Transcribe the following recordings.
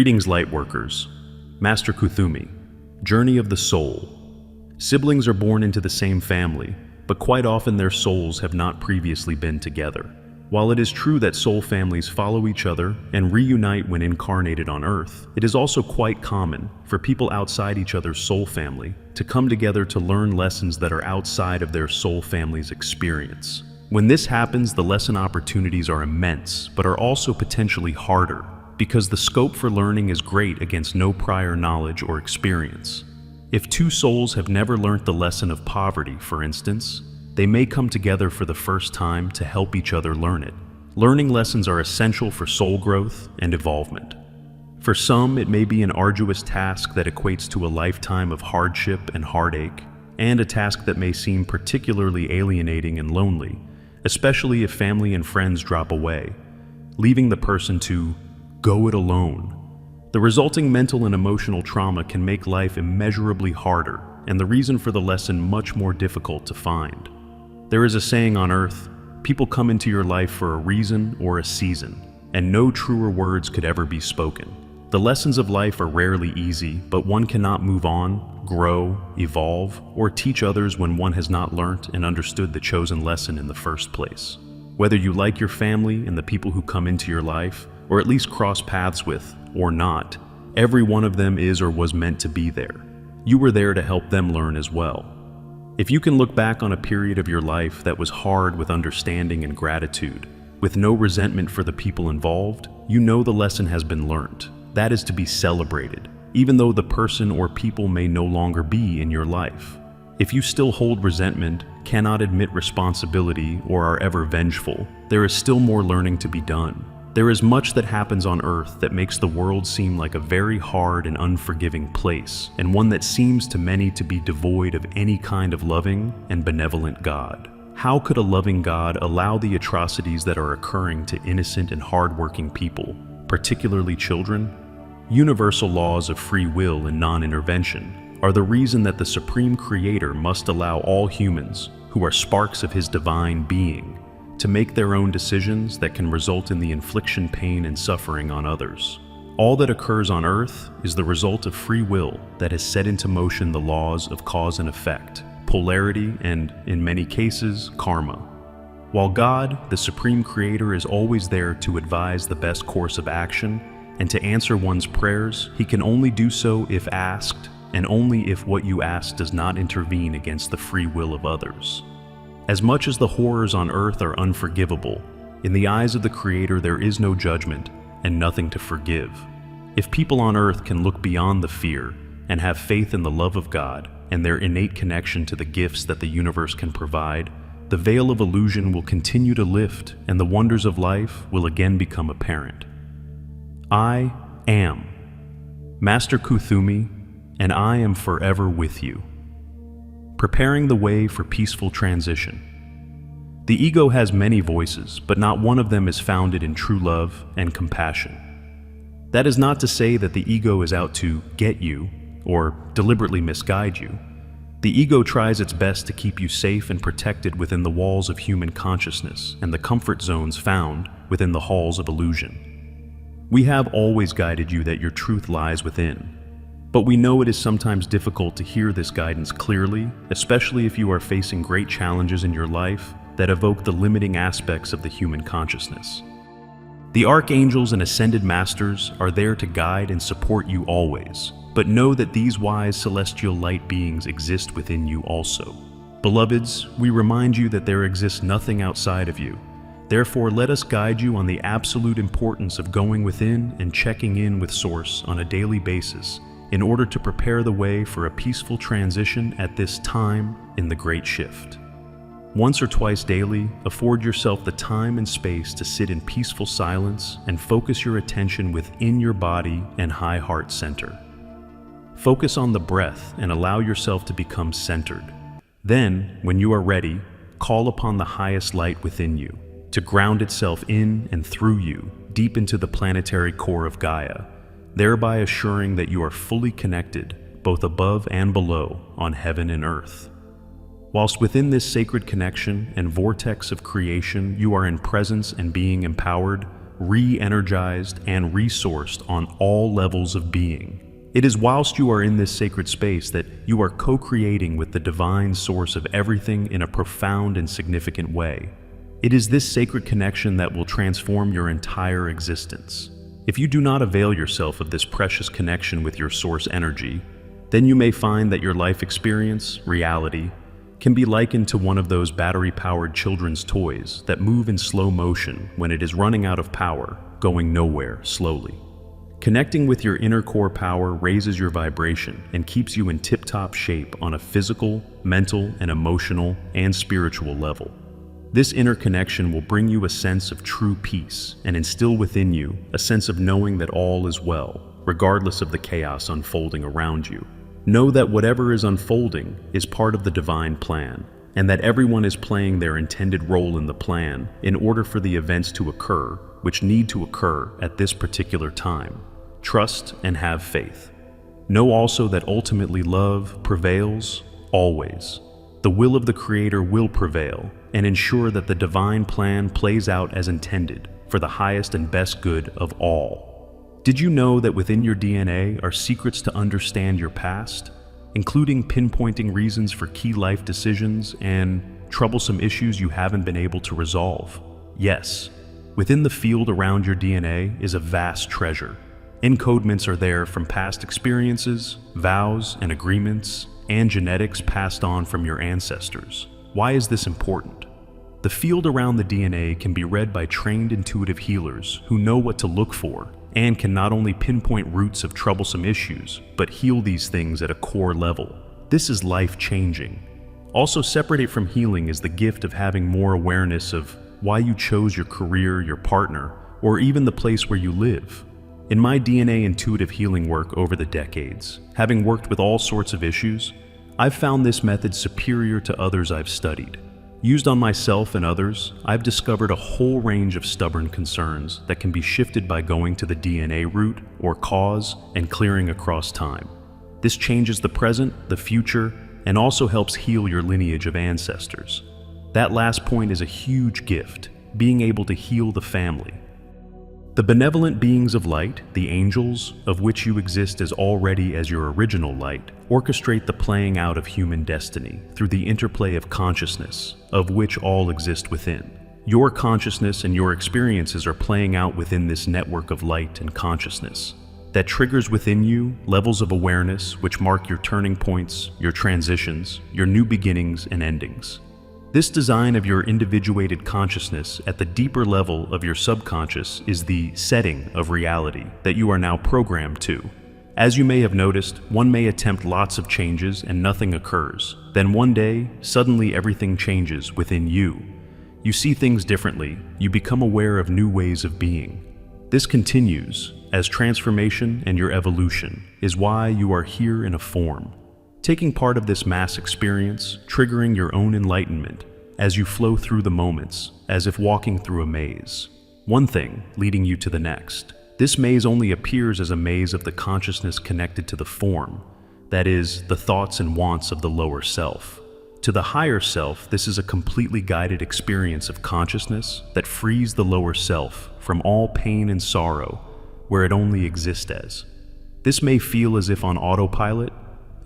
Greetings, Lightworkers. Master Kuthumi. Journey of the Soul. Siblings are born into the same family, but quite often their souls have not previously been together. While it is true that soul families follow each other and reunite when incarnated on Earth, it is also quite common for people outside each other's soul family to come together to learn lessons that are outside of their soul family's experience. When this happens, the lesson opportunities are immense, but are also potentially harder, because the scope for learning is great against no prior knowledge or experience. If two souls have never learnt the lesson of poverty, for instance, they may come together for the first time to help each other learn it. Learning lessons are essential for soul growth and evolvement. For some, it may be an arduous task that equates to a lifetime of hardship and heartache, and a task that may seem particularly alienating and lonely, especially if family and friends drop away, leaving the person to go it alone. The resulting mental and emotional trauma can make life immeasurably harder, and the reason for the lesson much more difficult to find. There is a saying on Earth, people come into your life for a reason or a season, and no truer words could ever be spoken. The lessons of life are rarely easy, but one cannot move on, grow, evolve, or teach others when one has not learnt and understood the chosen lesson in the first place. Whether you like your family and the people who come into your life, or at least cross paths with, or not, every one of them is or was meant to be there. You were there to help them learn as well. If you can look back on a period of your life that was hard with understanding and gratitude, with no resentment for the people involved, you know the lesson has been learnt. That is to be celebrated, even though the person or people may no longer be in your life. If you still hold resentment, cannot admit responsibility, or are ever vengeful, there is still more learning to be done. There is much that happens on Earth that makes the world seem like a very hard and unforgiving place, and one that seems to many to be devoid of any kind of loving and benevolent God. How could a loving God allow the atrocities that are occurring to innocent and hardworking people, particularly children? Universal laws of free will and non-intervention are the reason that the Supreme Creator must allow all humans, who are sparks of His divine being, to make their own decisions that can result in the infliction, pain, and suffering on others. All that occurs on Earth is the result of free will that has set into motion the laws of cause and effect, polarity, and, in many cases, karma. While God, the Supreme Creator, is always there to advise the best course of action and to answer one's prayers, He can only do so if asked, and only if what you ask does not intervene against the free will of others. As much as the horrors on Earth are unforgivable, in the eyes of the Creator there is no judgment and nothing to forgive. If people on Earth can look beyond the fear and have faith in the love of God and their innate connection to the gifts that the universe can provide, the veil of illusion will continue to lift and the wonders of life will again become apparent. I am Master Kuthumi, and I am forever with you. Preparing the way for peaceful transition. The ego has many voices, but not one of them is founded in true love and compassion. That is not to say that the ego is out to get you or deliberately misguide you. The ego tries its best to keep you safe and protected within the walls of human consciousness and the comfort zones found within the halls of illusion. We have always guided you that your truth lies within. But we know it is sometimes difficult to hear this guidance clearly, especially if you are facing great challenges in your life that evoke the limiting aspects of the human consciousness. The archangels and ascended masters are there to guide and support you always, but know that these wise celestial light beings exist within you also. Beloveds, we remind you that there exists nothing outside of you. Therefore, let us guide you on the absolute importance of going within and checking in with Source on a daily basis in order to prepare the way for a peaceful transition at this time in the Great Shift. Once or twice daily, afford yourself the time and space to sit in peaceful silence and focus your attention within your body and high heart center. Focus on the breath and allow yourself to become centered. Then, when you are ready, call upon the highest light within you to ground itself in and through you, deep into the planetary core of Gaia, thereby assuring that you are fully connected, both above and below, on heaven and earth. Whilst within this sacred connection and vortex of creation you are in presence and being empowered, re-energized, and resourced on all levels of being. It is whilst you are in this sacred space that you are co-creating with the divine source of everything in a profound and significant way. It is this sacred connection that will transform your entire existence. If you do not avail yourself of this precious connection with your source energy, then you may find that your life experience, reality, can be likened to one of those battery-powered children's toys that move in slow motion when it is running out of power, going nowhere slowly. Connecting with your inner core power raises your vibration and keeps you in tip-top shape on a physical, mental, and emotional and spiritual level. This inner connection will bring you a sense of true peace and instill within you a sense of knowing that all is well, regardless of the chaos unfolding around you. Know that whatever is unfolding is part of the divine plan, and that everyone is playing their intended role in the plan in order for the events to occur, which need to occur at this particular time. Trust and have faith. Know also that ultimately love prevails always. The will of the Creator will prevail and ensure that the divine plan plays out as intended for the highest and best good of all. Did you know that within your DNA are secrets to understand your past, including pinpointing reasons for key life decisions and troublesome issues you haven't been able to resolve? Yes, within the field around your DNA is a vast treasure. Encodements are there from past experiences, vows and agreements, and genetics passed on from your ancestors. Why is this important? The field around the DNA can be read by trained intuitive healers who know what to look for and can not only pinpoint roots of troublesome issues, but heal these things at a core level. This is life-changing. Also separate from healing is the gift of having more awareness of why you chose your career, your partner, or even the place where you live. In my DNA intuitive healing work over the decades, having worked with all sorts of issues, I've found this method superior to others I've studied. Used on myself and others, I've discovered a whole range of stubborn concerns that can be shifted by going to the DNA root or cause and clearing across time. This changes the present, the future, and also helps heal your lineage of ancestors. That last point is a huge gift, being able to heal the family. The benevolent beings of light, the angels, of which you exist as already as your original light, orchestrate the playing out of human destiny through the interplay of consciousness, of which all exist within. Your consciousness and your experiences are playing out within this network of light and consciousness that triggers within you levels of awareness which mark your turning points, your transitions, your new beginnings and endings. This design of your individuated consciousness at the deeper level of your subconscious is the setting of reality that you are now programmed to. As you may have noticed, one may attempt lots of changes and nothing occurs. Then one day, suddenly everything changes within you. You see things differently, you become aware of new ways of being. This continues as transformation and your evolution is why you are here in a form. Taking part of this mass experience, triggering your own enlightenment as you flow through the moments, as if walking through a maze. One thing leading you to the next. This maze only appears as a maze of the consciousness connected to the form, that is, the thoughts and wants of the lower self. To the higher self, this is a completely guided experience of consciousness that frees the lower self from all pain and sorrow, where it only exists as. This may feel as if on autopilot,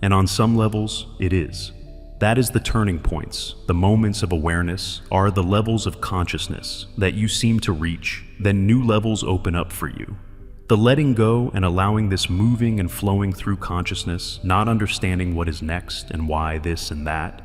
and on some levels, it is. That is the turning points, the moments of awareness are the levels of consciousness that you seem to reach, then new levels open up for you. The letting go and allowing this moving and flowing through consciousness, not understanding what is next and why this and that,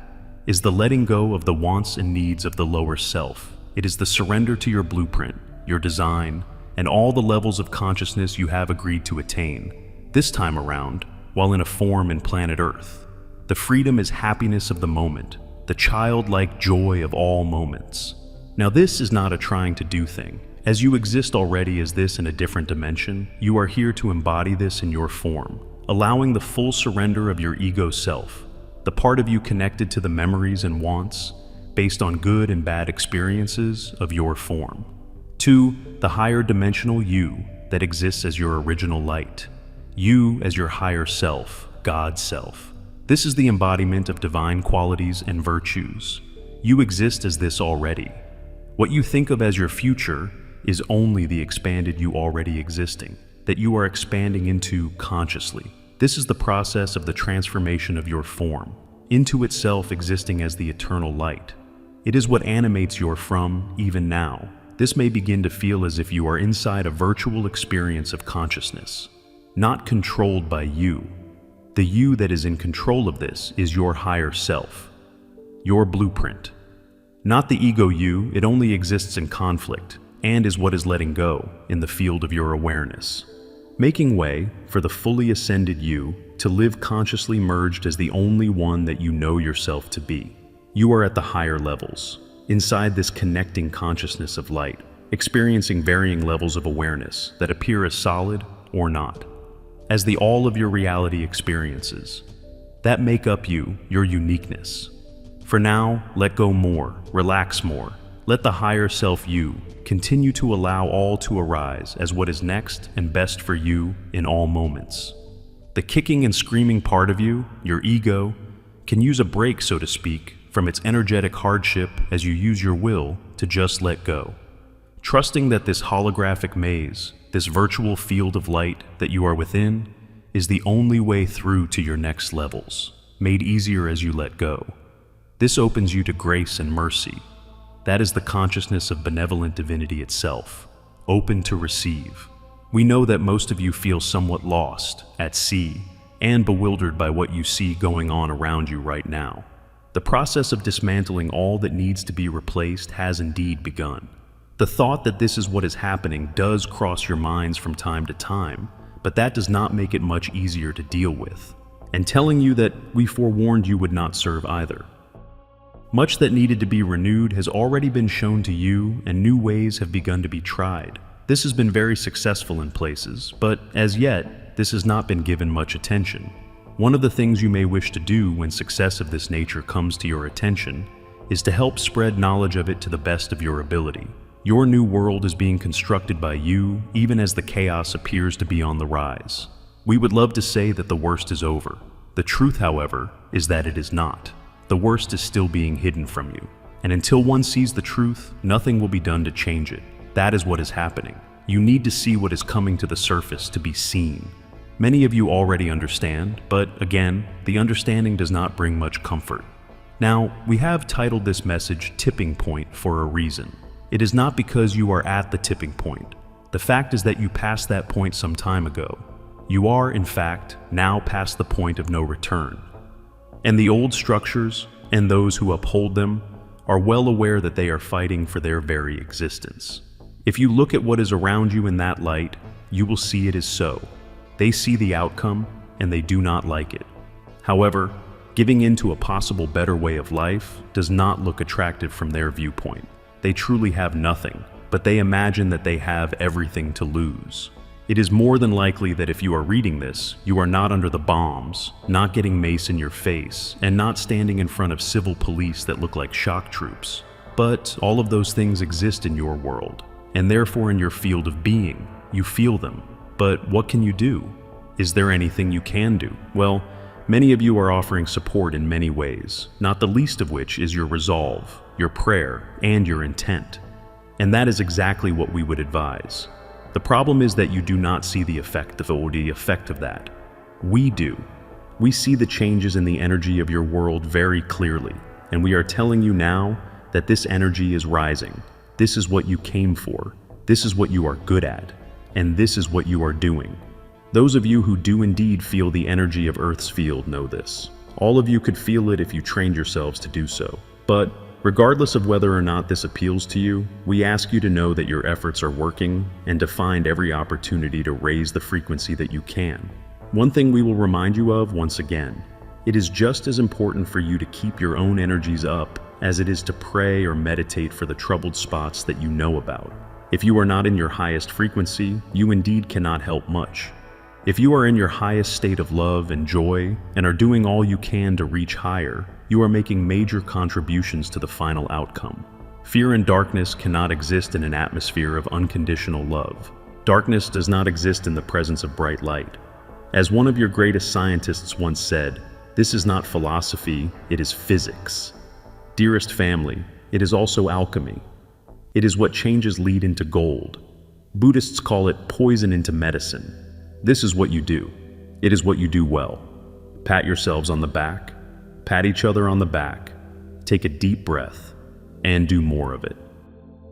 is the letting go of the wants and needs of the lower self. It is the surrender to your blueprint, your design, and all the levels of consciousness you have agreed to attain. This time around, while in a form in planet Earth. The freedom is happiness of the moment, the childlike joy of all moments. Now this is not a trying to do thing. As you exist already as this in a different dimension, you are here to embody this in your form, allowing the full surrender of your ego self, the part of you connected to the memories and wants, based on good and bad experiences of your form. 2. The higher dimensional you that exists as your original light. You as your higher self, God's self. This is the embodiment of divine qualities and virtues. You exist as this already. What you think of as your future is only the expanded you already existing, that you are expanding into consciously. This is the process of the transformation of your form, into itself existing as the eternal light. It is what animates your from, even now. This may begin to feel as if you are inside a virtual experience of consciousness, not controlled by you. The you that is in control of this is your higher self, your blueprint. Not the ego you, it only exists in conflict, and is what is letting go in the field of your awareness. Making way for the fully ascended you to live consciously merged as the only one that you know yourself to be. You are at the higher levels, inside this connecting consciousness of light, experiencing varying levels of awareness that appear as solid or not, as the all of your reality experiences that make up you, your uniqueness. For now, let go more, relax more. Let the higher self you continue to allow all to arise as what is next and best for you in all moments. The kicking and screaming part of you, your ego, can use a break, so to speak, from its energetic hardship as you use your will to just let go. Trusting that this holographic maze, this virtual field of light that you are within, is the only way through to your next levels, made easier as you let go. This opens you to grace and mercy. That is the consciousness of benevolent divinity itself, open to receive. We know that most of you feel somewhat lost, at sea, and bewildered by what you see going on around you right now. The process of dismantling all that needs to be replaced has indeed begun. The thought that this is what is happening does cross your minds from time to time, but that does not make it much easier to deal with. And telling you that we forewarned you would not serve either. Much that needed to be renewed has already been shown to you, and new ways have begun to be tried. This has been very successful in places, but as yet, this has not been given much attention. One of the things you may wish to do when success of this nature comes to your attention is to help spread knowledge of it to the best of your ability. Your new world is being constructed by you, even as the chaos appears to be on the rise. We would love to say that the worst is over. The truth, however, is that it is not. The worst is still being hidden from you. And until one sees the truth, nothing will be done to change it. That is what is happening. You need to see what is coming to the surface to be seen. Many of you already understand, but again, the understanding does not bring much comfort. Now, we have titled this message Tipping Point for a reason. It is not because you are at the tipping point. The fact is that you passed that point some time ago. You are, in fact, now past the point of no return. And the old structures and those who uphold them are well aware that they are fighting for their very existence. If you look at what is around you in that light, you will see it is so. They see the outcome and they do not like it. However, giving in to a possible better way of life does not look attractive from their viewpoint. They truly have nothing, but they imagine that they have everything to lose. It is more than likely that if you are reading this, you are not under the bombs, not getting mace in your face, and not standing in front of civil police that look like shock troops. But all of those things exist in your world, and therefore in your field of being. You feel them. But what can you do? Is there anything you can do? Well, many of you are offering support in many ways, not the least of which is your resolve, your prayer, and your intent. And that is exactly what we would advise. The problem is that you do not see the effect of that. We do. We see the changes in the energy of your world very clearly, and we are telling you now that this energy is rising. This is what you came for. This is what you are good at, and this is what you are doing. Those of you who do indeed feel the energy of Earth's field know this. All of you could feel it if you trained yourselves to do so. But regardless of whether or not this appeals to you, we ask you to know that your efforts are working and to find every opportunity to raise the frequency that you can. One thing we will remind you of once again, it is just as important for you to keep your own energies up as it is to pray or meditate for the troubled spots that you know about. If you are not in your highest frequency, you indeed cannot help much. If you are in your highest state of love and joy and are doing all you can to reach higher, you are making major contributions to the final outcome. Fear and darkness cannot exist in an atmosphere of unconditional love. Darkness does not exist in the presence of bright light. As one of your greatest scientists once said, this is not philosophy, it is physics. Dearest family, it is also alchemy. It is what changes lead into gold. Buddhists call it poison into medicine. This is what you do. It is what you do well. Pat yourselves on the back, pat each other on the back, take a deep breath, and do more of it.